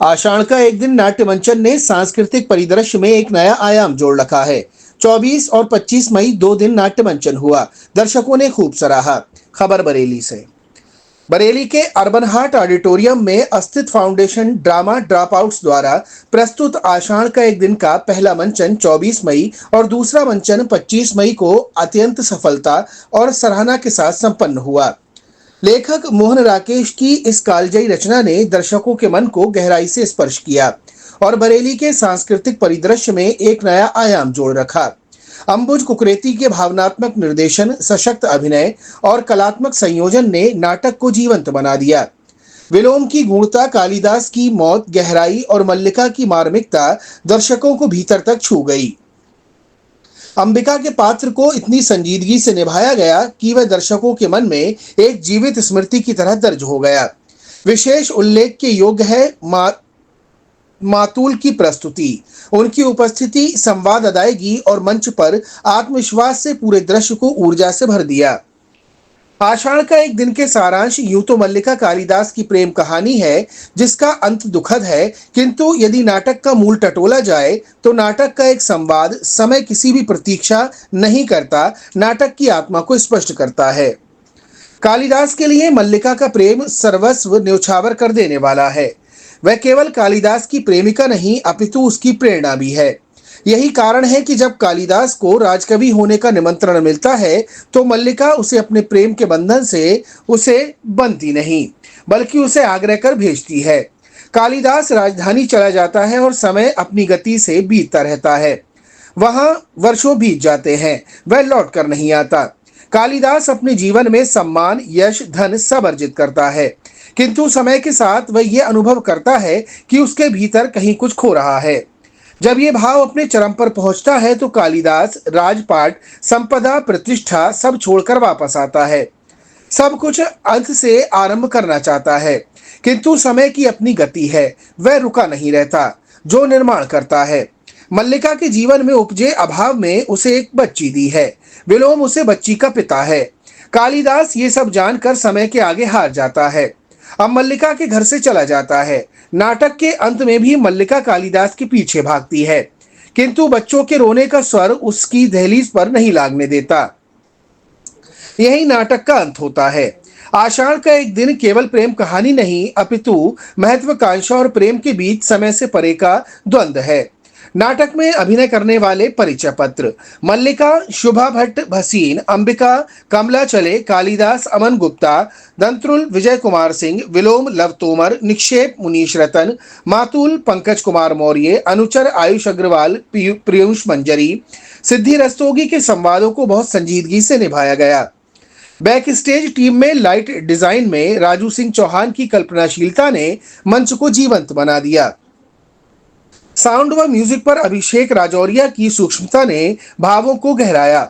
आषाढ़ का एक दिन नाट्य मंचन ने सांस्कृतिक परिदृश्य में एक नया आयाम जोड़ रखा है। 24 और 25 मई 2 दिन नाट्य मंचन हुआ। दर्शकों ने खूब सराहा। खबर बरेली से। बरेली के अर्बन हार्ट ऑडिटोरियम में स्थित फाउंडेशन ड्रामा ड्रॉपआउट्स द्वारा प्रस्तुत आषाढ़ का एक दिन का पहला मंचन 24 मई और दूसरा मंचन 25 मई को अत्यंत सफलता और सराहना के साथ संपन्न हुआ। लेखक मोहन राकेश की इस कालजयी रचना ने दर्शकों के मन को गहराई से स्पर्श किया और बरेली के सांस्कृतिक परिदृश्य में एक नया आयाम जोड़ रखा। अंबुज कुकरेती के भावनात्मक निर्देशन, सशक्त अभिनय और कलात्मक संयोजन ने नाटक को जीवंत बना दिया। विलोम की गूढ़ता, कालिदास की मौत, गहराई और मल्लिका की मार्मिकता दर्शकों को भीतर तक छू गई। अंबिका के पात्र को इतनी संजीदगी से निभाया गया कि वह दर्शकों के मन में एक जीवित स्मृति की तरह दर्ज हो गया। विशेष उल्लेख के योग्य है मातुल की प्रस्तुति। उनकी उपस्थिति, संवाद अदायगी और मंच पर आत्मविश्वास से पूरे दृश्य को ऊर्जा से भर दिया। आषाढ़ का एक दिन के सारांश यूं तो मल्लिका कालिदास की प्रेम कहानी है जिसका अंत दुखद है, किंतु यदि नाटक का मूल टटोला जाए तो नाटक का एक संवाद समय किसी भी प्रतीक्षा नहीं करता, नाटक की आत्मा को स्पष्ट करता है। कालिदास के लिए मल्लिका का प्रेम सर्वस्व न्यौछावर कर देने वाला है। वह केवल कालिदास की प्रेमिका नहीं अपितु उसकी प्रेरणा भी है। यही कारण है कि जब कालिदास को राजकवि होने का निमंत्रण मिलता है तो मल्लिका उसे अपने प्रेम के बंधन से उसे बंधती नहीं, बल्कि उसे आग्रह कर भेजती है। कालिदास राजधानी चला जाता है और समय अपनी गति से बीतता रहता है। वहां वर्षों बीत जाते हैं, वह लौट कर नहीं आता। कालिदास अपने जीवन में सम्मान, यश, धन सब अर्जित करता है, किंतु समय के साथ वह यह अनुभव करता है कि उसके भीतर कहीं कुछ खो रहा है। जब ये भाव अपने चरम पर पहुंचता है तो कालिदास राजपाट, संपदा, प्रतिष्ठा सब छोड़कर वापस आता है। सब कुछ अंत से आरंभ करना चाहता है, किंतु समय की अपनी गति है, वह रुका नहीं रहता, जो निर्माण करता है। मल्लिका के जीवन में उपजे अभाव में उसे एक बच्ची दी है। विलोम उसे बच्ची का पिता है। कालिदास ये सब जानकर समय के आगे हार जाता है। अब मल्लिका के घर से चला जाता है। नाटक के अंत में भी मल्लिका कालिदास के पीछे भागती है, किंतु बच्चों के रोने का स्वर उसकी दहलीज पर नहीं लागने देता। यही नाटक का अंत होता है। आषाढ़ का एक दिन केवल प्रेम कहानी नहीं अपितु महत्वाकांक्षा और प्रेम के बीच समय से परे का द्वंद्व है। नाटक में अभिनय करने वाले परिचय पत्र: मल्लिका शुभा भट्ट भसीन, अंबिका कमला चले, कालिदास अमन गुप्ता, दंत्रुल विजय कुमार सिंह, विलोम लव तोमर, निक्षेप मुनीश रतन, मातुल पंकज कुमार मौर्य, अनुचर आयुष अग्रवाल, पीयूष मंजरी। सिद्धि रस्तोगी के संवादों को बहुत संजीदगी से निभाया गया। बैक स्टेज टीम में लाइट डिजाइन में राजू सिंह चौहान की कल्पनाशीलता ने मंच को जीवंत बना दिया। साउंड व म्यूजिक पर अभिषेक राजौरिया की सूक्ष्मता ने भावों को गहराया।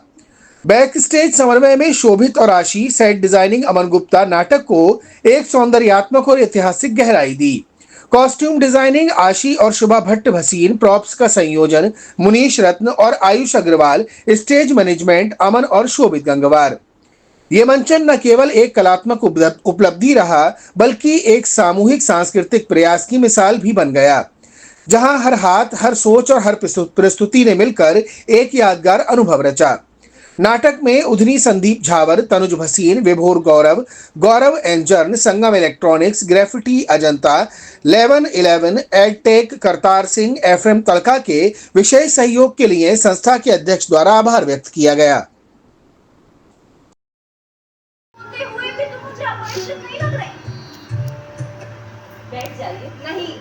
बैक स्टेज समन्वय में शोभित और आशी, सेट डिजाइनिंग अमन गुप्ता नाटक को एक सौंदर्यात्मक और ऐतिहासिक गहराई दी। कॉस्ट्यूम डिजाइनिंग आशी और शुभा भट्ट भसीन, प्रॉप्स का संयोजन मुनीश रत्न और आयुष अग्रवाल, स्टेज मैनेजमेंट अमन और शोभित गंगवार। ये मंचन न केवल एक कलात्मक उपलब्धि रहा, बल्कि एक सामूहिक सांस्कृतिक प्रयास की मिसाल भी बन गया, जहां हर हाथ, हर सोच और हर प्रस्तुति ने मिलकर एक यादगार अनुभव रचा। नाटक में उधनी संदीप झावर, तनुज भसीन, विभोर गौरव, गौरव एंजर्न, Sangam electronics, graffiti Ajanta, 1111, edtech, Kartar Singh, FM Tadka के विशेष सहयोग के लिए संस्था के अध्यक्ष द्वारा आभार व्यक्त किया गया। बैठ जाइए। नहीं,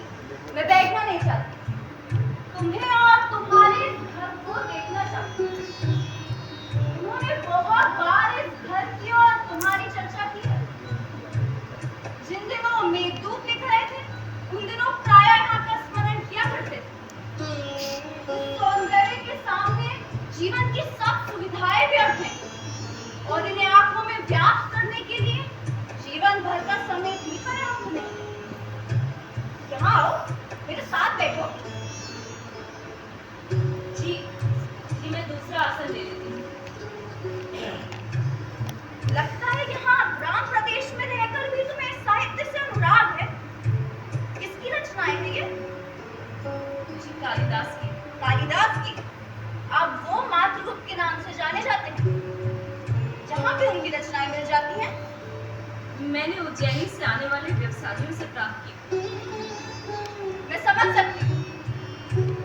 मैं बैठना नहीं चाहती। तुम्हें और तुम्हारे घर को देखना चाहती हूँ। उन्होंने बहुत बार इस घर की और तुम्हारी चर्चा की है। जिन दिनों मेघदूत लिख रहे थे, उन दिनों प्रायः यहाँ का स्मरण किया करते थे। उस सौंदर्य के सामने जीवन की सब सुविधाएं व्यर्थ हैं और इन्हें आंखों में व्याप्त करने के लिए जीवन भर का समय भी पर्याप्त नहीं। यहाँ आओ, मेरे साथ बैठो। जी, मैं दूसरा आसन ले लेती हूँ। लगता है यहाँ ग्राम प्रदेश में रहकर भी तुम्हें साहित्य से अनुराग है। किसकी रचनाएं हैं ये? कालिदास की। कालिदास की? अब वो मातृगुप्त के नाम से जाने जाते हैं, जहाँ पे उनकी रचनाएं मिल जाती हैं। मैंने उज्जैनी से आने वाले व्यवसायियों से प्राप्त की। मैं समझ सकती हूँ,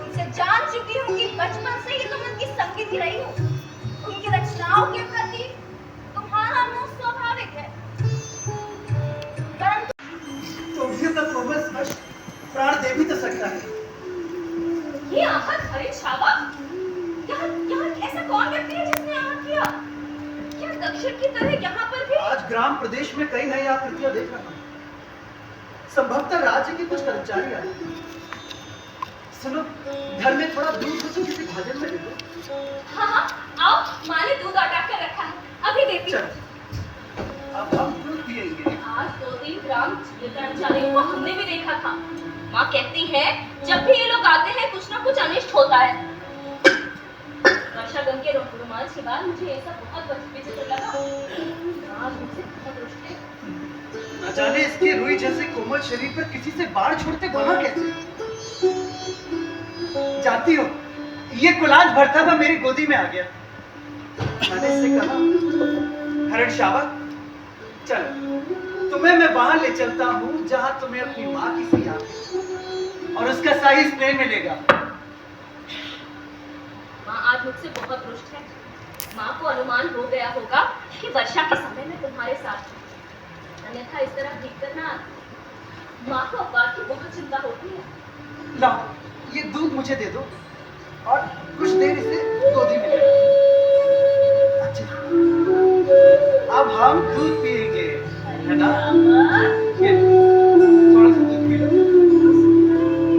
उनसे जान चुकी हूँ कि बचपन से ही तुम उनकी संगीत रही हो। उनकी रचनाओं के प्रति तुम्हारा मोह स्वाभाविक है, परंतु कोमल स्पर्श प्राण दे भी तो सकता है। ये आहत हरित छावा? यहाँ ऐसा कौन व्यक्ति है जिसने आहत किया? क्या दक्षिण की तरह यहाँ पर भी? आज ग्राम प्रदेश में कई नई आकृतियां देख रहा हूँ। संभवतः राज्य के कुछ कर्मचारी आए। सुनो, घर में थोड़ा दूध हो तो किसी भाजन में दे दो। हाँ, आओ, माँ ने दूध अटा कर रखा है, अभी देती हूँ। अब हम दूध पिएंगे। आज 2-3 ग्राम कर्मचारियों को हमने भी देखा था। माँ कहती है, जब भी ये लोग आते हैं कुछ ना कुछ अनिष्ट होता है। वर्षा गम के रोमांच के बाद मुझे ऐसा बहुत विचित्र लगा। आज मुझसे बहुत रुष्ट है। न जाने इसके रुई जैसे कोमल शरीर पर किसी से बाढ़ छोड़ते वहां कैसे? जाती हो, ये कुलाज भरता हुआ मेरी गोदी में आ गया। मैंने इससे कहा, हरण शावा, चलो तुम्हें मैं वहां ले चलता हूँ जहां तुम्हें अपनी माँ की सी याद है और उसका साही स्नेह मिलेगा। माँ आज मुझसे बहुत रुष्ट है। माँ को अनुमान हो गया होगा कि वर्षा के समय में तुम्हारे साथ हूँ। अन्यथा इस तरह भीग कर ना आती। माँ को अपवाद की बहुत चिंता होती है। लाओ, ये दूध मुझे दे दो और कुछ देर इसे गोदी में ले लो। अच्छा, अब हम दूध पिएंगे, है ना? ये थोड़ा सा दूध पी लो।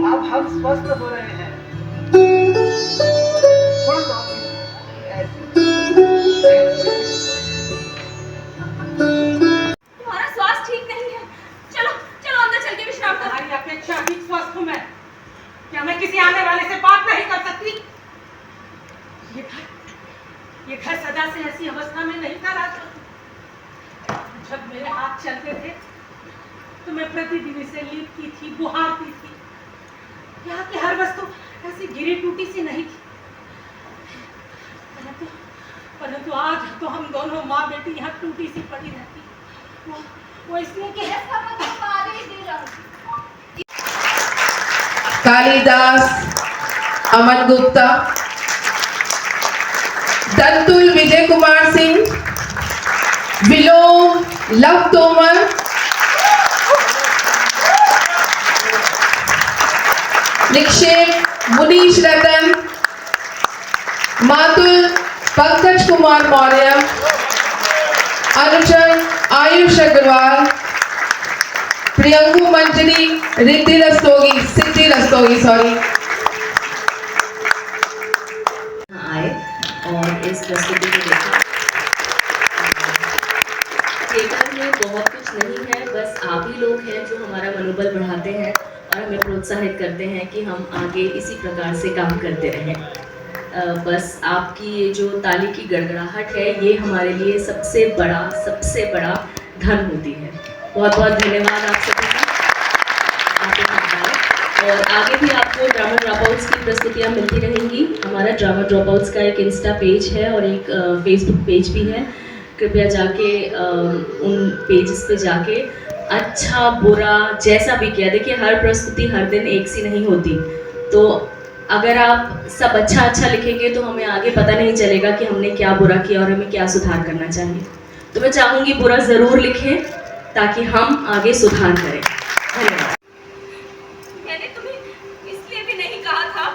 अब हम स्वस्थ हो रहे हैं। थोड़ा सा और पी लो। तुम्हारा स्वास्थ्य ठीक नहीं है। चलो चलो अंदर चल के विश्राम करो। तुम्हारी अपेक्षा अधिक स्वस्थ हूं मैं। क्या मैं किसी आने वाले से बात नहीं कर सकती? ये घर सदा से ऐसी अवस्था में नहीं था राजा। जब मेरे हाथ चलते थे तो मैं प्रतिदिन इसे लीपती थी, बुहारती थी। यहाँ की हर वस्तु ऐसी गिरी टूटी सी नहीं थी। परंतु आज तो हम दोनों माँ बेटी यहाँ टूटी सी पड़ी रहती। वो इसलिए कि कालिदास, अमन गुप्ता, दत्तुल विजय कुमार सिंह, विलोम लव तोमर, निक्षेप मुनीश रतन, मातुल पंकज कुमार मौर्य, अनुचर आयुष अग्रवाल, प्रियंकु मंजरी, सिद्धि रस्तोगी सॉरी। आए और इस प्रस्तुति को देखा। थिएटर में बहुत कुछ नहीं है, बस आप ही लोग हैं जो हमारा मनोबल बढ़ाते हैं और हमें प्रोत्साहित करते हैं कि हम आगे इसी प्रकार से काम करते रहें। बस आपकी ये जो ताली की गड़गड़ाहट है, ये हमारे लिए सबसे बड़ा धन होती है। बहुत बहुत धन्यवाद आप सभी का। आप यहाँ आए और आगे भी आपको ड्रामा ड्रॉपआउट्स की प्रस्तुतियाँ मिलती रहेंगी। हमारा ड्रामा ड्रॉपआउट्स का एक इंस्टा पेज है और एक फेसबुक पेज भी है। कृपया जाके उन पेजेस पे जाके अच्छा बुरा जैसा भी किया, देखिए हर प्रस्तुति हर दिन एक सी नहीं होती, तो अगर आप सब अच्छा लिखेंगे तो हमें आगे पता नहीं चलेगा कि हमने क्या बुरा किया और हमें क्या सुधार करना चाहिए। तो मैं चाहूँगी बुरा ज़रूर लिखें ताकि हम आगे सुधार करें। धन्यवाद। मैंने तुम्हें इसलिए भी नहीं कहा था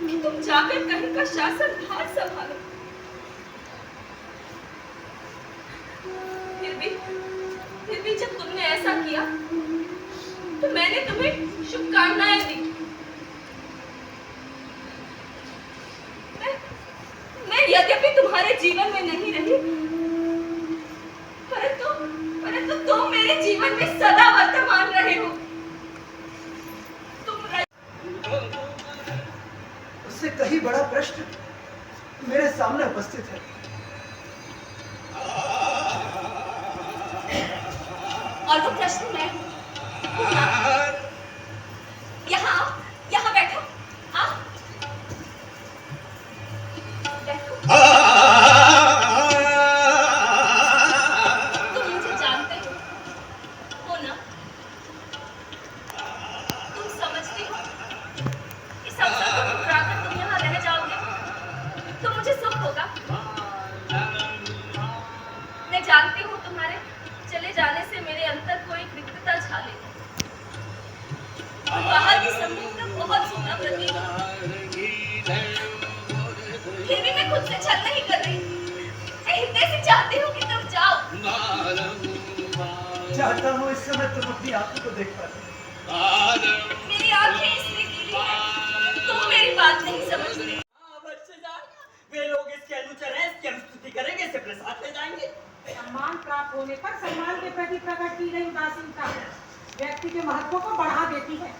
कि तुम जाकर कहीं का शासन भार संभालो। फिर भी जब तुमने ऐसा किया तो मैंने तुम्हें शुभकामनाएं दी। मैं यद्यपि तुम्हारे जीवन में नहीं रही, परंतु तुम मेरे जीवन में सदा वर्तमान रहे हो। उससे कहीं बड़ा प्रश्न मेरे सामने उपस्थित है। और वो प्रश्न मैं हूं। यहाँ बैठो। आओ। मैं तुम अपनी आंखों को देख पा रही। मेरी आंखें इसलिए गीली हैं, तुम मेरी बात नहीं समझते। वे लोग इसके अनुचर हैं, इसकी हम स्तुति करेंगे, इसे प्रसाद ले जाएंगे। सम्मान प्राप्त होने पर सम्मान के प्रति प्रकट की गई उदासीनता व्यक्ति के महत्व को बढ़ा देती है।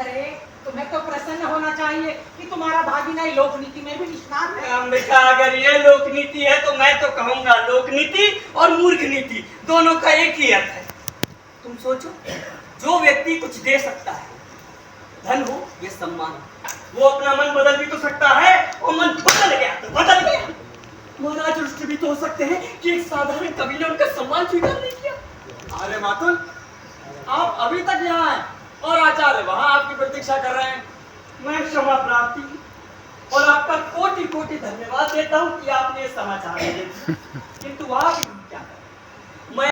अरे तुम्हें तो प्रसन्न होना चाहिए कि तुम्हारा भागीना लोकनीति में भी निष्णात है। अंबिका, अगर ये लोक नीति है तो मैं तो कहूंगा लोक नीति और मूर्ख नीति दोनों का एक ही अर्थ है। तुम सोचो, जो व्यक्ति कुछ दे सकता है, धन हो या सम्मान, वो अपना मन बदल भी तो सकता है, और मन बदल गया तो बदल गया। महाराज रुष्ट भी तो हो सकते हैं कि एक साधारण कवि ने उनका सम्मान स्वीकार नहीं किया। अरे मातुल, आप अभी तक यहाँ हैं और आचार्य वहां आपकी प्रतीक्षा कर रहे हैं। मैं क्षमा प्राप्ति और आपका कोटि कोटि धन्यवाद देता हूँ कि आपने ये समाचार दिए, किंतु आप क्या करें। मैं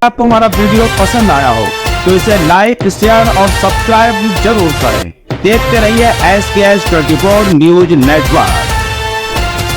आपको हमारा वीडियो पसंद आया हो तो इसे लाइक, शेयर और सब्सक्राइब जरूर करें। देखते रहिए SKS 24 न्यूज नेटवर्क।